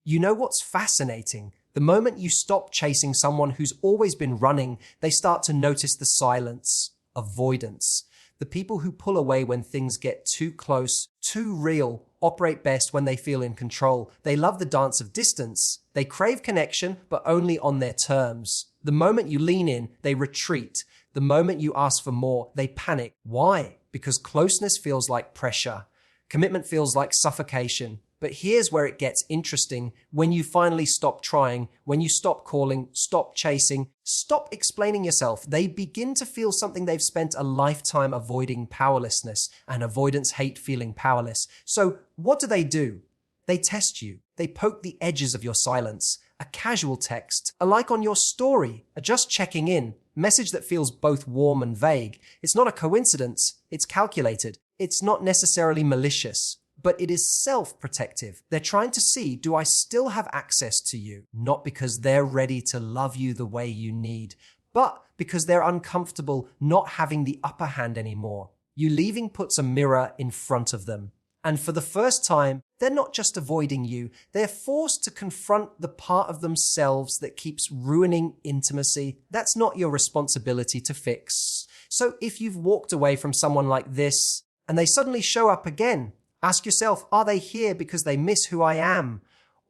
You know what's fascinating? The moment you stop chasing someone who's always been running, they start to notice the silence. Avoidance. The people who pull away when things get too close, too real, operate best when they feel in control. They love the dance of distance. They crave connection, but only on their terms. The moment you lean in, they retreat. The moment you ask for more, they panic. Why? Because closeness feels like pressure. Commitment feels like suffocation. But here's where it gets interesting. When you finally stop trying, when you stop calling, stop chasing, stop explaining yourself, they begin to feel something they've spent a lifetime avoiding: powerlessness, and avoidants hate feeling powerless. So what do? They test you. They poke the edges of your silence. A casual text, a like on your story, a just checking in, message that feels both warm and vague. It's not a coincidence. It's calculated. It's not necessarily malicious, but it is self-protective. They're trying to see, do I still have access to you? Not because they're ready to love you the way you need, but because they're uncomfortable not having the upper hand anymore. You leaving puts a mirror in front of them. And for the first time, they're not just avoiding you, they're forced to confront the part of themselves that keeps ruining intimacy. That's not your responsibility to fix. So if you've walked away from someone like this, and they suddenly show up again, ask yourself, are they here because they miss who I am?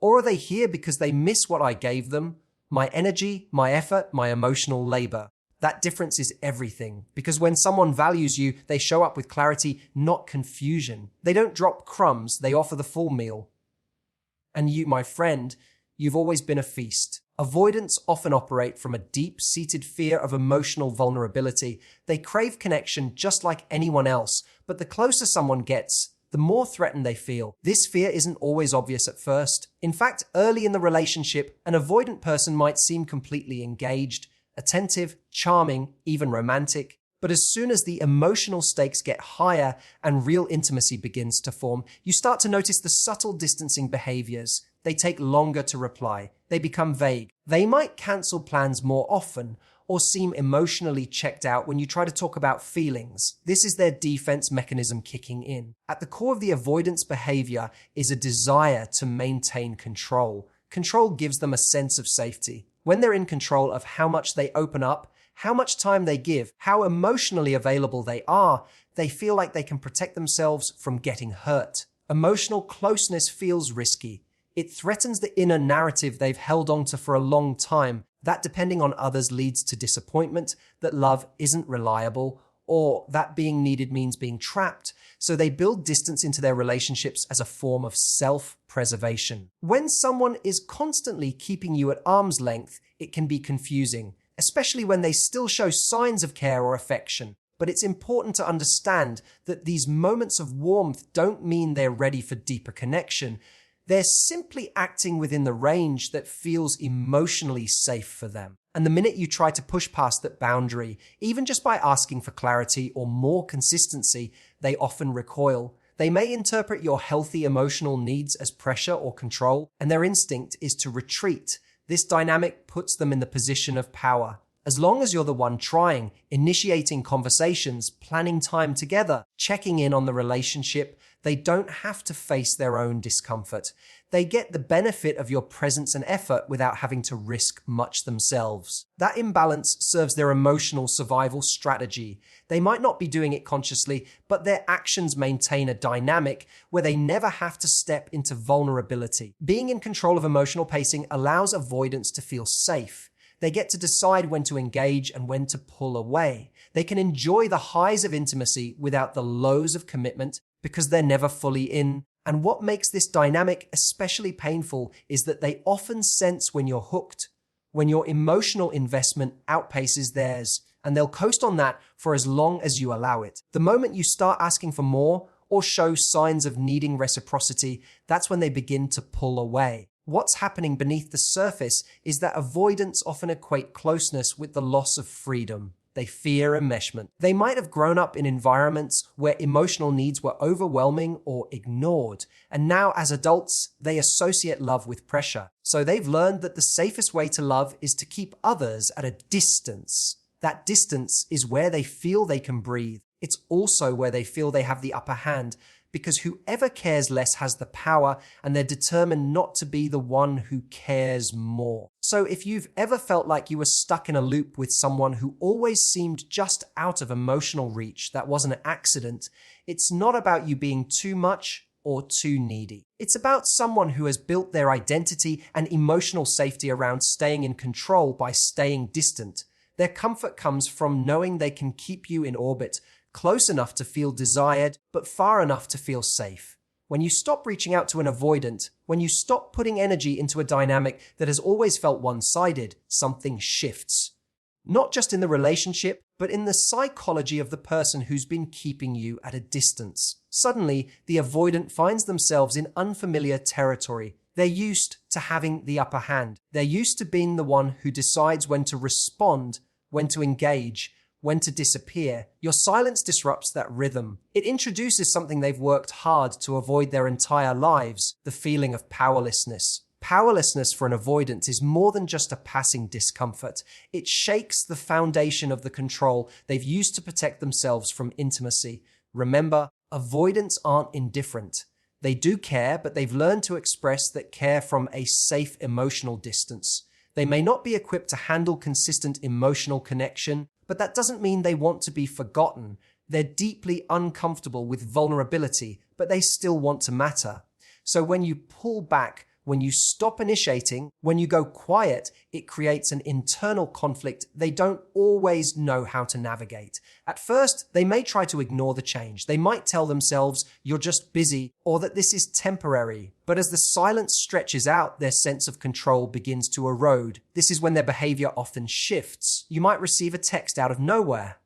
Or are they here because they miss what I gave them? My energy, my effort, my emotional labor. That difference is everything, because when someone values you, they show up with clarity, not confusion. They don't drop crumbs, they offer the full meal. And you, my friend, you've always been a feast. Avoidants often operate from a deep-seated fear of emotional vulnerability. They crave connection just like anyone else, but the closer someone gets, the more threatened they feel. This fear isn't always obvious at first. In fact, early in the relationship, an avoidant person might seem completely engaged, attentive, charming, even romantic. But as soon as the emotional stakes get higher and real intimacy begins to form, you start to notice the subtle distancing behaviors. They take longer to reply. They become vague. They might cancel plans more often or seem emotionally checked out when you try to talk about feelings. This is their defense mechanism kicking in. At the core of the avoidance behavior is a desire to maintain control. Control gives them a sense of safety. When they're in control of how much they open up, how much time they give, how emotionally available they are, they feel like they can protect themselves from getting hurt. Emotional closeness feels risky. It threatens the inner narrative they've held on to for a long time, that depending on others leads to disappointment, that love isn't reliable, or that being needed means being trapped. So they build distance into their relationships as a form of self-preservation. When someone is constantly keeping you at arm's length, it can be confusing, especially when they still show signs of care or affection. But it's important to understand that these moments of warmth don't mean they're ready for deeper connection. They're simply acting within the range that feels emotionally safe for them. And the minute you try to push past that boundary, even just by asking for clarity or more consistency, they often recoil. They may interpret your healthy emotional needs as pressure or control, and their instinct is to retreat. This dynamic puts them in the position of power. As long as you're the one trying, initiating conversations, planning time together, checking in on the relationship, they don't have to face their own discomfort. They get the benefit of your presence and effort without having to risk much themselves. That imbalance serves their emotional survival strategy. They might not be doing it consciously, but their actions maintain a dynamic where they never have to step into vulnerability. Being in control of emotional pacing allows avoidants to feel safe. They get to decide when to engage and when to pull away. They can enjoy the highs of intimacy without the lows of commitment because they're never fully in. And what makes this dynamic especially painful is that they often sense when you're hooked, when your emotional investment outpaces theirs, and they'll coast on that for as long as you allow it. The moment you start asking for more or show signs of needing reciprocity, that's when they begin to pull away. What's happening beneath the surface is that avoidants often equate closeness with the loss of freedom. They fear enmeshment. They might have grown up in environments where emotional needs were overwhelming or ignored, and now as adults, they associate love with pressure. So they've learned that the safest way to love is to keep others at a distance. That distance is where they feel they can breathe. It's also where they feel they have the upper hand, because whoever cares less has the power, and they're determined not to be the one who cares more. So if you've ever felt like you were stuck in a loop with someone who always seemed just out of emotional reach, that was an accident. It's not about you being too much or too needy. It's about someone who has built their identity and emotional safety around staying in control by staying distant. Their comfort comes from knowing they can keep you in orbit, close enough to feel desired, but far enough to feel safe. When you stop reaching out to an avoidant, when you stop putting energy into a dynamic that has always felt one-sided, something shifts. Not just in the relationship, but in the psychology of the person who's been keeping you at a distance. Suddenly, the avoidant finds themselves in unfamiliar territory. They're used to having the upper hand. They're used to being the one who decides when to respond, when to engage, when to disappear. Your silence disrupts that rhythm. It introduces something they've worked hard to avoid their entire lives, the feeling of powerlessness. Powerlessness for an avoidant is more than just a passing discomfort. It shakes the foundation of the control they've used to protect themselves from intimacy. Remember, avoidants aren't indifferent. They do care, but they've learned to express that care from a safe emotional distance. They may not be equipped to handle consistent emotional connection, but that doesn't mean they want to be forgotten. They're deeply uncomfortable with vulnerability, but they still want to matter. So when you pull back, when you stop initiating, when you go quiet, it creates an internal conflict they don't always know how to navigate. At first, they may try to ignore the change. They might tell themselves, you're just busy, or that this is temporary. But as the silence stretches out, their sense of control begins to erode. This is when their behavior often shifts. You might receive a text out of nowhere.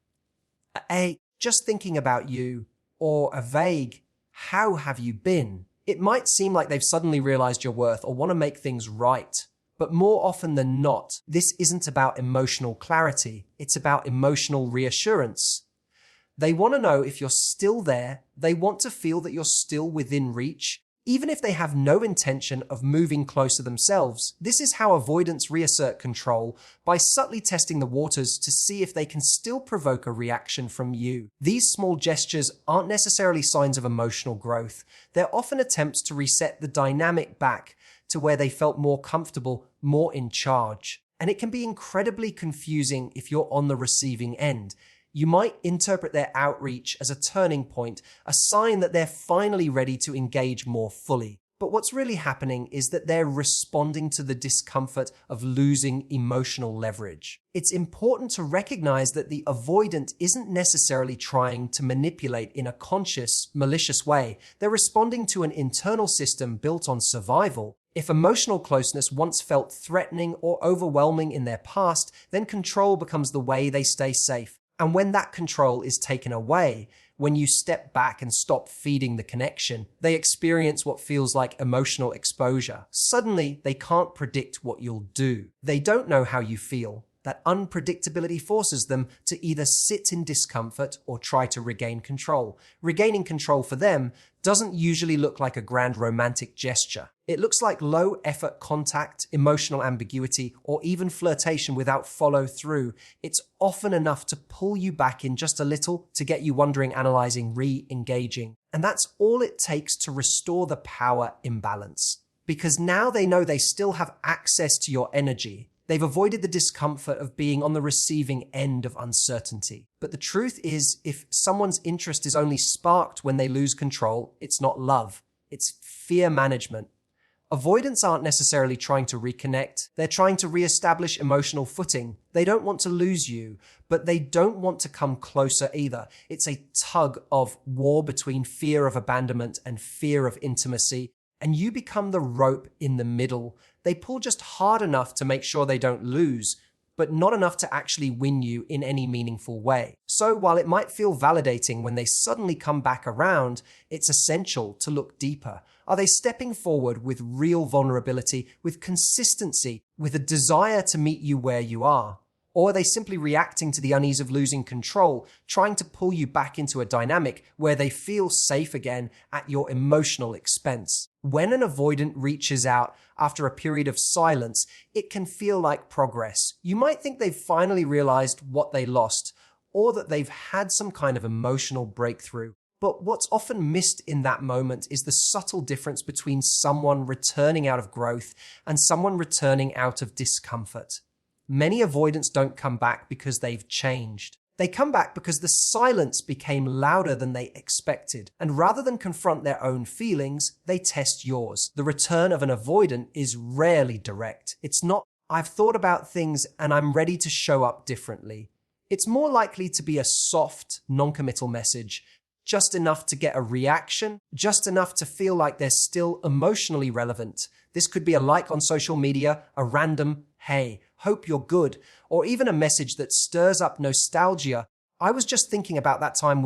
A, just thinking about you, or a vague, how have you been? It might seem like they've suddenly realized your worth or want to make things right. But more often than not, this isn't about emotional clarity. It's about emotional reassurance. They want to know if you're still there. They want to feel that you're still within reach, even if they have no intention of moving closer themselves. This is how avoidants reassert control, by subtly testing the waters to see if they can still provoke a reaction from you. These small gestures aren't necessarily signs of emotional growth. They're often attempts to reset the dynamic back to where they felt more comfortable, more in charge. And it can be incredibly confusing if you're on the receiving end. You might interpret their outreach as a turning point, a sign that they're finally ready to engage more fully. But what's really happening is that they're responding to the discomfort of losing emotional leverage. It's important to recognize that the avoidant isn't necessarily trying to manipulate in a conscious, malicious way. They're responding to an internal system built on survival. If emotional closeness once felt threatening or overwhelming in their past, then control becomes the way they stay safe. And when that control is taken away, when you step back and stop feeding the connection, they experience what feels like emotional exposure. Suddenly, they can't predict what you'll do. They don't know how you feel. That unpredictability forces them to either sit in discomfort or try to regain control. Regaining control for them doesn't usually look like a grand romantic gesture. It looks like low-effort contact, emotional ambiguity, or even flirtation without follow-through. It's often enough to pull you back in just a little, to get you wondering, analyzing, re-engaging. And that's all it takes to restore the power imbalance. Because now they know they still have access to your energy. They've avoided the discomfort of being on the receiving end of uncertainty. But the truth is, if someone's interest is only sparked when they lose control, it's not love. It's fear management. Avoidants aren't necessarily trying to reconnect. They're trying to reestablish emotional footing. They don't want to lose you, but they don't want to come closer either. It's a tug of war between fear of abandonment and fear of intimacy. And you become the rope in the middle. They pull just hard enough to make sure they don't lose, but not enough to actually win you in any meaningful way. So while it might feel validating when they suddenly come back around, it's essential to look deeper. Are they stepping forward with real vulnerability, with consistency, with a desire to meet you where you are? Or are they simply reacting to the unease of losing control, trying to pull you back into a dynamic where they feel safe again at your emotional expense? When an avoidant reaches out after a period of silence, it can feel like progress. You might think they've finally realized what they lost, or that they've had some kind of emotional breakthrough. But what's often missed in that moment is the subtle difference between someone returning out of growth and someone returning out of discomfort. Many avoidants don't come back because they've changed. They come back because the silence became louder than they expected, and rather than confront their own feelings, they test yours. The return of an avoidant is rarely direct. It's not, "I've thought about things and I'm ready to show up differently." It's more likely to be a soft, non-committal message, just enough to get a reaction, just enough to feel like they're still emotionally relevant. This could be a like on social media, a random, "Hey, hope you're good," or even a message that stirs up nostalgia. "I was just thinking about that time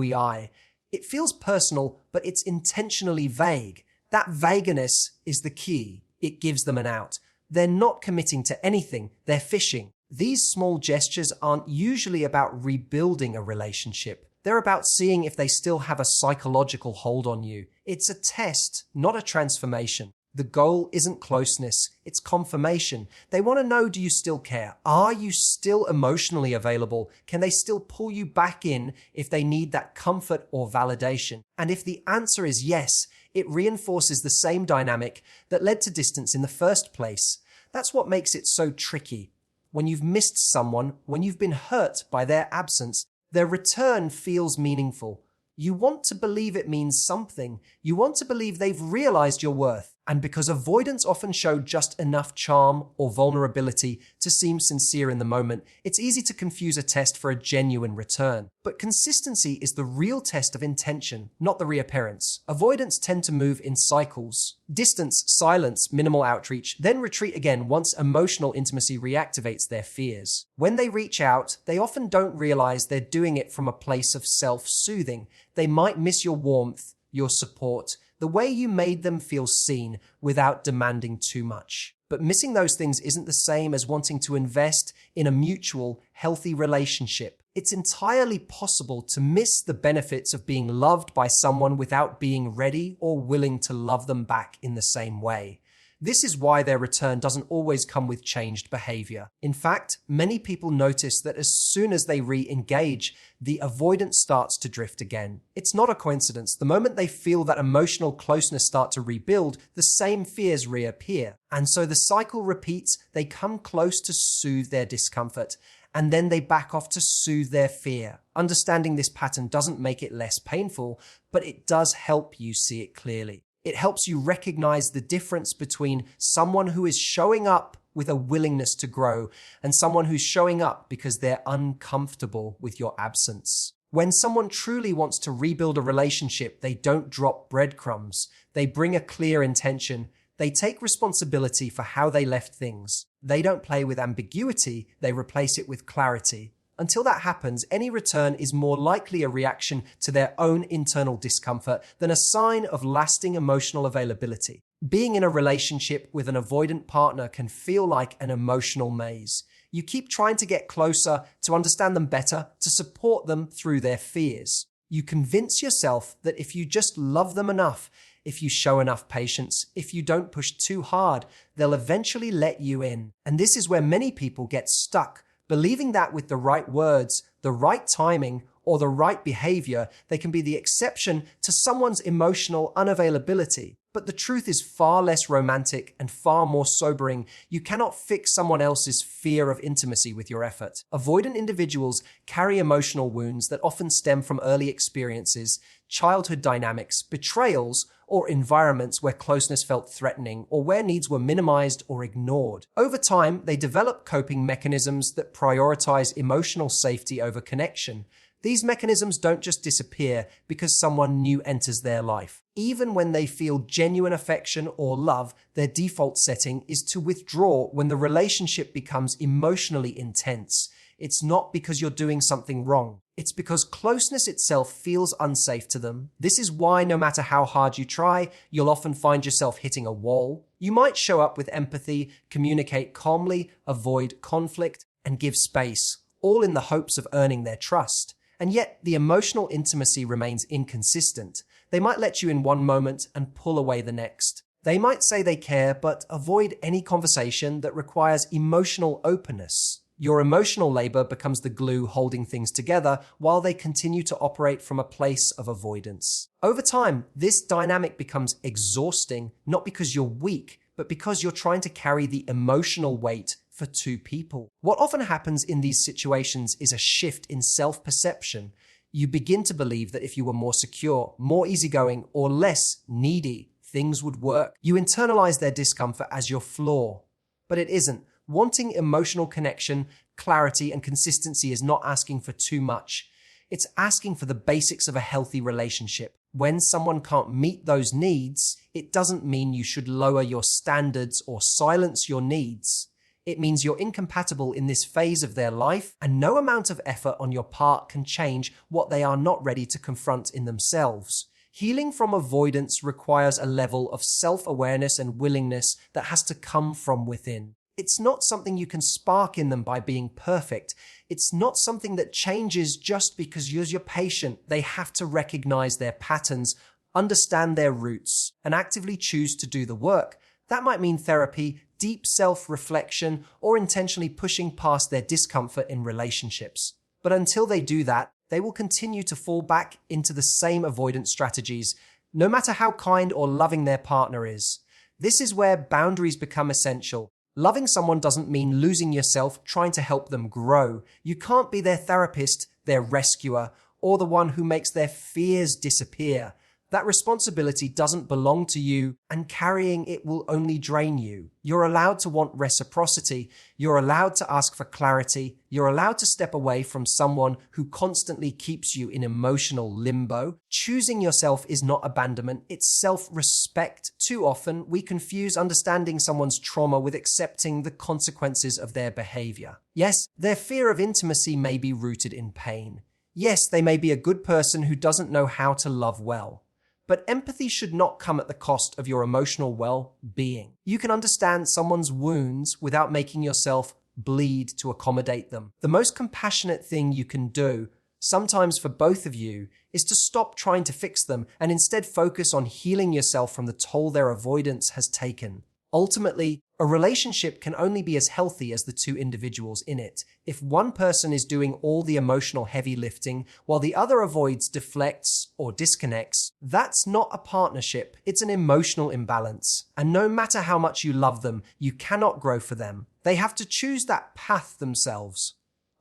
It feels personal, but it's intentionally vague. That vagueness is the key. It gives them an out. They're not committing to anything. They're fishing. These small gestures aren't usually about rebuilding a relationship. They're about seeing if they still have a psychological hold on you. It's a test, not a transformation. The goal isn't closeness, it's confirmation. They want to know, do you still care? Are you still emotionally available? Can they still pull you back in if they need that comfort or validation? And if the answer is yes, it reinforces the same dynamic that led to distance in the first place. That's what makes it so tricky. When you've missed someone, when you've been hurt by their absence, their return feels meaningful. You want to believe it means something. You want to believe they've realized your worth. And because avoidants often show just enough charm or vulnerability to seem sincere in the moment, it's easy to confuse a test for a genuine return. But consistency is the real test of intention, not the reappearance. Avoidants tend to move in cycles. Distance, silence, minimal outreach, then retreat again once emotional intimacy reactivates their fears. When they reach out, they often don't realize they're doing it from a place of self-soothing. They might miss your warmth, your support, the way you made them feel seen without demanding too much. But missing those things isn't the same as wanting to invest in a mutual, healthy relationship. It's entirely possible to miss the benefits of being loved by someone without being ready or willing to love them back in the same way. This is why their return doesn't always come with changed behavior. In fact, many people notice that as soon as they re-engage, the avoidance starts to drift again. It's not a coincidence. The moment they feel that emotional closeness start to rebuild, the same fears reappear. And so the cycle repeats. They come close to soothe their discomfort, and then they back off to soothe their fear. Understanding this pattern doesn't make it less painful, but it does help you see it clearly. It helps you recognize the difference between someone who is showing up with a willingness to grow and someone who's showing up because they're uncomfortable with your absence. When someone truly wants to rebuild a relationship, they don't drop breadcrumbs. They bring a clear intention. They take responsibility for how they left things. They don't play with ambiguity. They replace it with clarity. Until that happens, any return is more likely a reaction to their own internal discomfort than a sign of lasting emotional availability. Being in a relationship with an avoidant partner can feel like an emotional maze. You keep trying to get closer, to understand them better, to support them through their fears. You convince yourself that if you just love them enough, if you show enough patience, if you don't push too hard, they'll eventually let you in. And this is where many people get stuck, believing that with the right words, the right timing, or the right behavior, they can be the exception to someone's emotional unavailability. But the truth is far less romantic and far more sobering. You cannot fix someone else's fear of intimacy with your effort. Avoidant individuals carry emotional wounds that often stem from early experiences, childhood dynamics, betrayals, or environments where closeness felt threatening or where needs were minimized or ignored. Over time, they develop coping mechanisms that prioritize emotional safety over connection. These mechanisms don't just disappear because someone new enters their life. Even when they feel genuine affection or love, their default setting is to withdraw when the relationship becomes emotionally intense. It's not because you're doing something wrong. It's because closeness itself feels unsafe to them. This is why no matter how hard you try, you'll often find yourself hitting a wall. You might show up with empathy, communicate calmly, avoid conflict, and give space, all in the hopes of earning their trust. And yet, the emotional intimacy remains inconsistent. They might let you in one moment and pull away the next. They might say they care, but avoid any conversation that requires emotional openness. Your emotional labor becomes the glue holding things together while they continue to operate from a place of avoidance. Over time, this dynamic becomes exhausting, not because you're weak, but because you're trying to carry the emotional weight for two people. What often happens in these situations is a shift in self-perception. You begin to believe that if you were more secure, more easygoing, or less needy, things would work. You internalize their discomfort as your flaw. But it isn't. Wanting emotional connection, clarity, and consistency is not asking for too much. It's asking for the basics of a healthy relationship. When someone can't meet those needs, it doesn't mean you should lower your standards or silence your needs. It means you're incompatible in this phase of their life, and no amount of effort on your part can change what they are not ready to confront in themselves. Healing from avoidance requires a level of self-awareness and willingness that has to come from within. It's not something you can spark in them by being perfect. It's not something that changes just because you're patient. They have to recognize their patterns, understand their roots, and actively choose to do the work. That might mean therapy, deep self-reflection, or intentionally pushing past their discomfort in relationships. But until they do that, they will continue to fall back into the same avoidance strategies, no matter how kind or loving their partner is. This is where boundaries become essential. Loving someone doesn't mean losing yourself trying to help them grow. You can't be their therapist, their rescuer, or the one who makes their fears disappear. That responsibility doesn't belong to you, and carrying it will only drain you. You're allowed to want reciprocity. You're allowed to ask for clarity. You're allowed to step away from someone who constantly keeps you in emotional limbo. Choosing yourself is not abandonment, it's self-respect. Too often, we confuse understanding someone's trauma with accepting the consequences of their behavior. Yes, their fear of intimacy may be rooted in pain. Yes, they may be a good person who doesn't know how to love well. But empathy should not come at the cost of your emotional well-being. You can understand someone's wounds without making yourself bleed to accommodate them. The most compassionate thing you can do, sometimes for both of you, is to stop trying to fix them and instead focus on healing yourself from the toll their avoidance has taken. Ultimately, a relationship can only be as healthy as the two individuals in it. If one person is doing all the emotional heavy lifting while the other avoids, deflects, or disconnects, that's not a partnership. It's an emotional imbalance. And no matter how much you love them, you cannot grow for them. They have to choose that path themselves.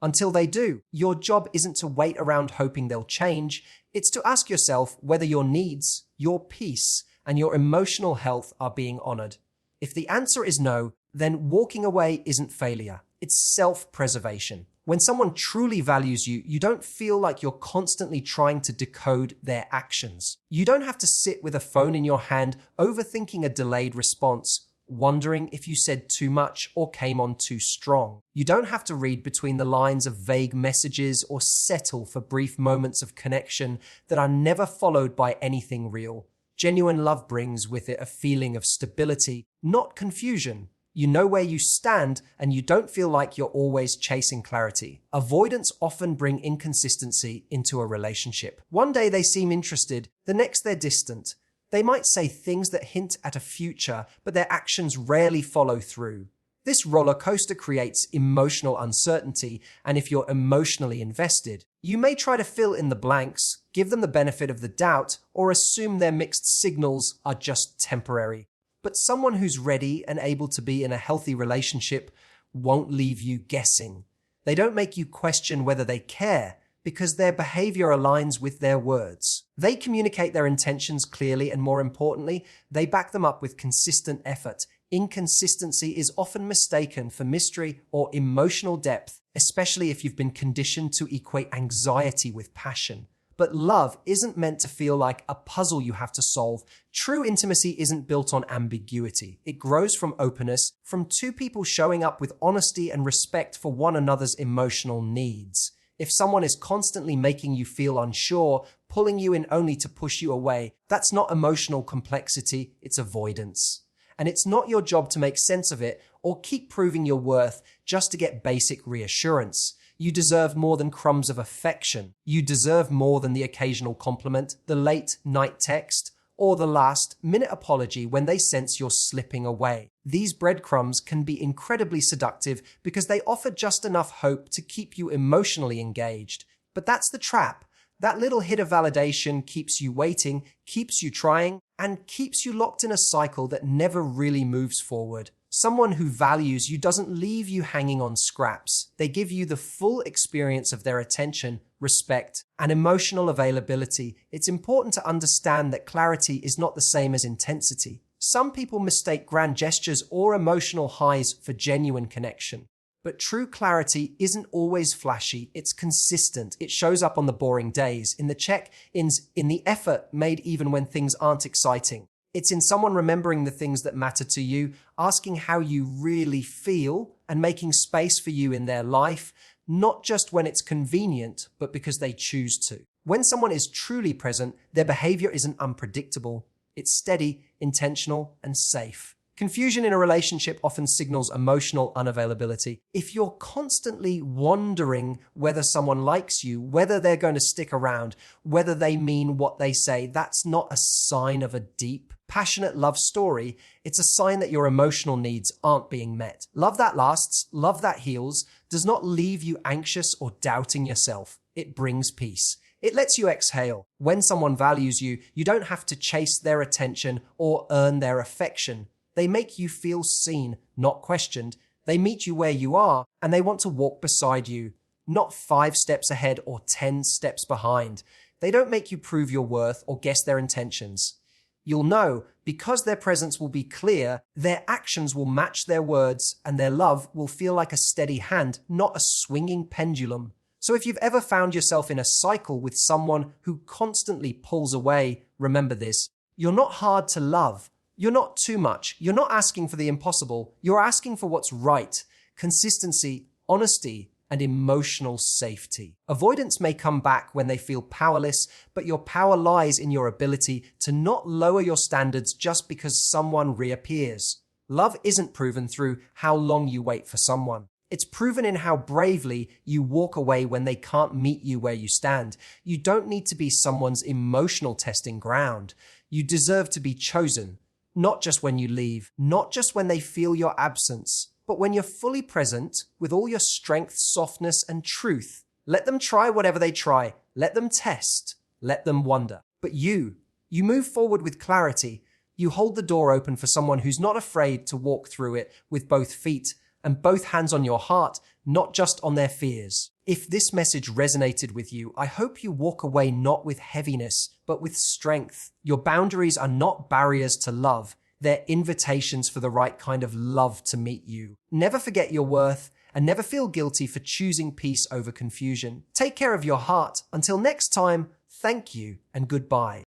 Until they do, your job isn't to wait around hoping they'll change. It's to ask yourself whether your needs, your peace, and your emotional health are being honored. If the answer is no, then walking away isn't failure. It's self-preservation. When someone truly values you, you don't feel like you're constantly trying to decode their actions. You don't have to sit with a phone in your hand, overthinking a delayed response, wondering if you said too much or came on too strong. You don't have to read between the lines of vague messages or settle for brief moments of connection that are never followed by anything real. Genuine love brings with it a feeling of stability, not confusion. You know where you stand, and you don't feel like you're always chasing clarity. Avoidants often bring inconsistency into a relationship. One day they seem interested, the next they're distant. They might say things that hint at a future, but their actions rarely follow through. This roller coaster creates emotional uncertainty, and if you're emotionally invested, you may try to fill in the blanks, give them the benefit of the doubt, or assume their mixed signals are just temporary. But someone who's ready and able to be in a healthy relationship won't leave you guessing. They don't make you question whether they care, because their behavior aligns with their words. They communicate their intentions clearly, and more importantly, they back them up with consistent effort. Inconsistency is often mistaken for mystery or emotional depth, especially if you've been conditioned to equate anxiety with passion. But love isn't meant to feel like a puzzle you have to solve. True intimacy isn't built on ambiguity. It grows from openness, from two people showing up with honesty and respect for one another's emotional needs. If someone is constantly making you feel unsure, pulling you in only to push you away, that's not emotional complexity, it's avoidance. And it's not your job to make sense of it or keep proving your worth just to get basic reassurance. You deserve more than crumbs of affection. You deserve more than the occasional compliment, the late night text, or the last-minute apology when they sense you're slipping away. These breadcrumbs can be incredibly seductive because they offer just enough hope to keep you emotionally engaged. But that's the trap. That little hit of validation keeps you waiting, keeps you trying, and keeps you locked in a cycle that never really moves forward. Someone who values you doesn't leave you hanging on scraps. They give you the full experience of their attention, respect, and emotional availability. It's important to understand that clarity is not the same as intensity. Some people mistake grand gestures or emotional highs for genuine connection. But true clarity isn't always flashy, it's consistent. It shows up on the boring days, in the check-ins, in the effort made even when things aren't exciting. It's in someone remembering the things that matter to you, asking how you really feel, and making space for you in their life, not just when it's convenient, but because they choose to. When someone is truly present, their behavior isn't unpredictable. It's steady, intentional, and safe. Confusion in a relationship often signals emotional unavailability. If you're constantly wondering whether someone likes you, whether they're going to stick around, whether they mean what they say, that's not a sign of a deep, passionate love story. It's a sign that your emotional needs aren't being met. Love that lasts, love that heals, does not leave you anxious or doubting yourself. It brings peace. It lets you exhale. When someone values you, you don't have to chase their attention or earn their affection. They make you feel seen, not questioned. They meet you where you are, and they want to walk beside you, not 5 steps ahead or 10 steps behind. They don't make you prove your worth or guess their intentions. You'll know because their presence will be clear, their actions will match their words, and their love will feel like a steady hand, not a swinging pendulum. So if you've ever found yourself in a cycle with someone who constantly pulls away, remember this: you're not hard to love. You're not too much. You're not asking for the impossible. You're asking for what's right: consistency, honesty, and emotional safety. Avoidants may come back when they feel powerless, but your power lies in your ability to not lower your standards just because someone reappears. Love isn't proven through how long you wait for someone. It's proven in how bravely you walk away when they can't meet you where you stand. You don't need to be someone's emotional testing ground. You deserve to be chosen. Not just when you leave, not just when they feel your absence, but when you're fully present with all your strength, softness, and truth. Let them try whatever they try. Let them test. Let them wonder. But you move forward with clarity. You hold the door open for someone who's not afraid to walk through it with both feet and both hands on your heart, not just on their fears. If this message resonated with you, I hope you walk away not with heaviness, but with strength. Your boundaries are not barriers to love. They're invitations for the right kind of love to meet you. Never forget your worth and never feel guilty for choosing peace over confusion. Take care of your heart. Until next time, thank you and goodbye.